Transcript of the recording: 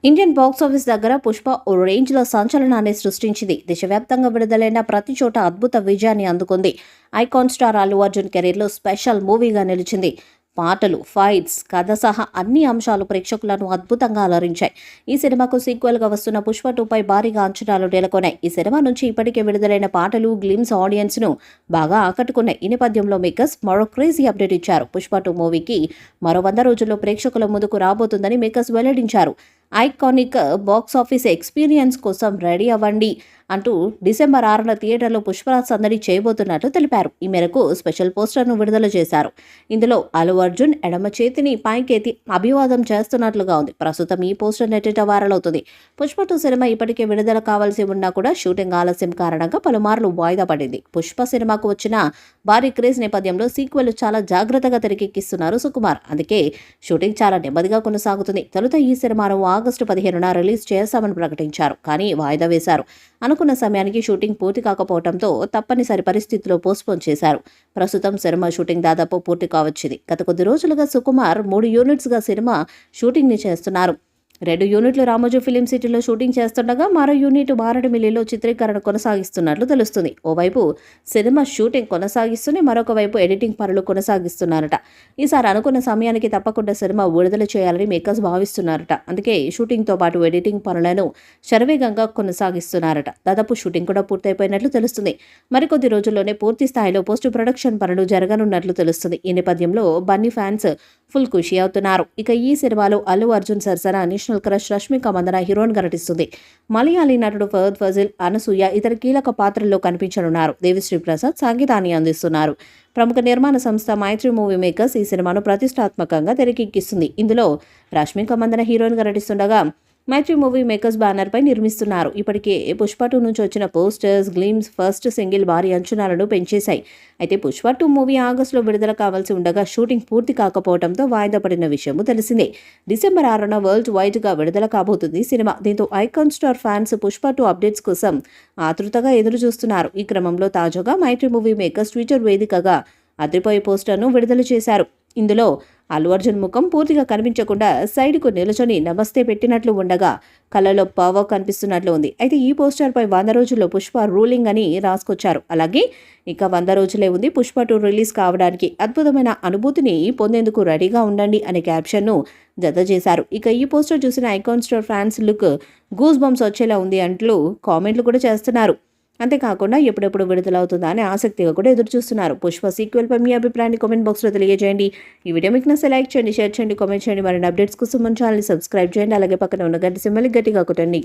Indian box office దగ్గర పుష్ప ఓ రేంజ్లో సంచలనాన్ని సృష్టించింది. దేశవ్యాప్తంగా విడుదలైన ప్రతి చోట అద్భుత విజయాన్ని అందుకుంది. ఐకాన్ స్టార్ అల్లు అర్జున్ కెరీర్లో స్పెషల్ మూవీగా నిలిచింది. పాటలు, ఫైట్స్, కథ సహా అన్ని అంశాలు ప్రేక్షకులను అద్భుతంగా అలరించాయి. ఈ సినిమాకు సీక్వెల్గా వస్తున్న పుష్ప 2పై భారీగా అంచనాలు నెలకొన్నాయి. ఈ సినిమా నుంచి ఇప్పటికే విడుదలైన పాటలు, గ్లిమ్స్ ఆడియన్స్ను బాగా ఆకట్టుకున్నాయి. ఈ నేపథ్యంలో మేకర్స్ మరో క్రేజీ అప్డేట్ ఇచ్చారు. పుష్ప 2 మూవీకి మరో 100 రోజుల్లో ప్రేక్షకుల ముందుకు రాబోతుందని మేకర్స్ వెల్లడించారు. ఐకానిక్ బాక్స్ ఆఫీస్ ఎక్స్పీరియన్స్ కోసం రెడీ అవ్వండి అంటూ డిసెంబర్ 6న థియేటర్లో పుష్పరాజ్ సందడి చేయబోతున్నట్లు తెలిపారు. ఈ మేరకు స్పెషల్ పోస్టర్ను విడుదల చేశారు. ఇందులో అల్లు అర్జున్ ఎడమ చేతిని పైకెత్తి అభివాదం చేస్తున్నట్లుగా ఉంది. ప్రస్తుతం ఈ పోస్టర్ నెట్టిట వైరల్ అవుతుంది. పుష్ప 2 సినిమా ఇప్పటికే విడుదల కావాల్సి ఉన్నా కూడా షూటింగ్ ఆలస్యం కారణంగా పలుమార్లు వాయిదా పడింది. పుష్ప సినిమాకు వచ్చిన భారీ క్రేజ్ నేపథ్యంలో సీక్వెల్ చాలా జాగ్రత్తగా తెరకెక్కిస్తున్నారు సుకుమార్. అందుకే షూటింగ్ చాలా నెమ్మదిగా కొనసాగుతుంది. తొలుత ఈ సినిమాను ఆగస్టు 15న రిలీజ్ చేస్తామని ప్రకటించారు. కానీ వాయిదా వేశారు. అనుకున్న సమయానికి షూటింగ్ పూర్తి కాకపోవడంతో తప్పనిసరి పరిస్థితిలో పోస్ట్పోన్ చేశారు. ప్రస్తుతం సినిమా షూటింగ్ దాదాపు పూర్తి కావచ్చింది. గత కొద్ది రోజులుగా సుకుమార్ 3 యూనిట్స్గా సినిమా షూటింగ్ని చేస్తున్నారు. 2 యూనిట్లు రామోజీ ఫిలిం సిటీలో షూటింగ్ చేస్తుండగా మరో యూనిట్ మారేడుమిల్లిలో చిత్రీకరణ కొనసాగిస్తున్నట్లు తెలుస్తుంది. ఓవైపు సినిమా షూటింగ్ కొనసాగిస్తూనే మరొక వైపు ఎడిటింగ్ పనులు కొనసాగిస్తున్నారట. ఈసారి అనుకున్న సమయానికి తప్పకుండా సినిమా విడుదల చేయాలని మేకర్స్ భావిస్తున్నారట. అందుకే షూటింగ్తో పాటు ఎడిటింగ్ పనులను శరవేగంగా కొనసాగిస్తున్నారట. దాదాపు షూటింగ్ కూడా పూర్తయిపోయినట్లు తెలుస్తుంది. మరికొద్ది రోజుల్లోనే పూర్తి స్థాయిలో పోస్ట్ ప్రొడక్షన్ పనులు జరగనున్నట్లు తెలుస్తుంది. ఈ నేపథ్యంలో బన్నీ ఫ్యాన్స్ ఫుల్ ఖుషి అవుతున్నారు. ఇక ఈ సినిమాలో అల్లు అర్జున్ సరసన నేషనల్ క్రష్ రష్మిక మందన హీరోయిన్గా నటిస్తుంది. మలయాళీ నటుడు ఫహద్ ఫజిల్, అనసూయ ఇతర కీలక పాత్రల్లో కనిపించనున్నారు. దేవిశ్రీ ప్రసాద్ సంగీతాన్ని అందిస్తున్నారు. ప్రముఖ నిర్మాణ సంస్థ మైత్రి మూవీ మేకర్స్ ఈ సినిమాను ప్రతిష్టాత్మకంగా తెరకెక్కిస్తుంది. ఇందులో రష్మిక మందన హీరోయిన్గా నటిస్తుండగా మైత్రి మూవీ మేకర్స్ బ్యానర్పై నిర్మిస్తున్నారు. ఇప్పటికే పుష్ప 2 నుంచి వచ్చిన పోస్టర్స్, గ్లిమ్స్ ఫస్ట్ సింగిల్ భారీ అంచనాలను పెంచేశాయి. అయితే పుష్ప 2 మూవీ ఆగస్టులో విడుదల కావాల్సి ఉండగా షూటింగ్ పూర్తి కాకపోవడంతో వాయిదా పడిన విషయం తెలిసిందే. డిసెంబర్ 6న వరల్డ్ వైడ్గా విడుదల కాబోతుంది సినిమా. దీంతో icon star fans Pushpa 2 updates కోసం ఆతృతగా ఎదురు చూస్తున్నారు. ఈ క్రమంలో తాజాగా మైత్రి మూవీ మేకర్స్ ట్విట్టర్ వేదికగా అదిరిపోయే పోస్టర్ను విడుదల చేశారు. ఇందులో అల్లు అర్జున్ ముఖం పూర్తిగా కనిపించకుండా సైడ్కు నిలుచొని నమస్తే పెట్టినట్లు ఉండగా కళ్ళలో పవర్ కనిపిస్తున్నట్లు ఉంది. అయితే ఈ పోస్టర్పై 100 రోజుల్లో పుష్ప రూలింగ్ అని రాసుకొచ్చారు. అలాగే ఇక 100 రోజులే ఉంది పుష్ప 2 రిలీజ్ కావడానికి. అద్భుతమైన అనుభూతిని పొందేందుకు రెడీగా ఉండండి అనే క్యాప్షన్ను జత చేశారు. ఇక ఈ పోస్టర్ చూసిన icon star fans look goose bumps వచ్చేలా ఉంది అంటూ కామెంట్లు కూడా చేస్తున్నారు. అంతేకాకుండా ఎప్పుడెప్పుడు విడుదలవుతుందా అని ఆసక్తిగా కూడా ఎదురు చూస్తున్నారు. పుష్ప సీక్వెల్పై మీ అభిప్రాయాన్ని కామెంట్ బాక్స్లో తెలియజేయండి. ఈ వీడియో మీకు నచ్చితే లైక్ చేయండి, షేర్ చేయండి, కామెంట్ చేయండి. మరిన్ని అప్డేట్స్ కోసం మన ఛానల్ని సబ్స్క్రైబ్ చేయండి. అలాగే పక్కన ఉన్న గంట సింబల్ని గట్టిగా కొట్టండి.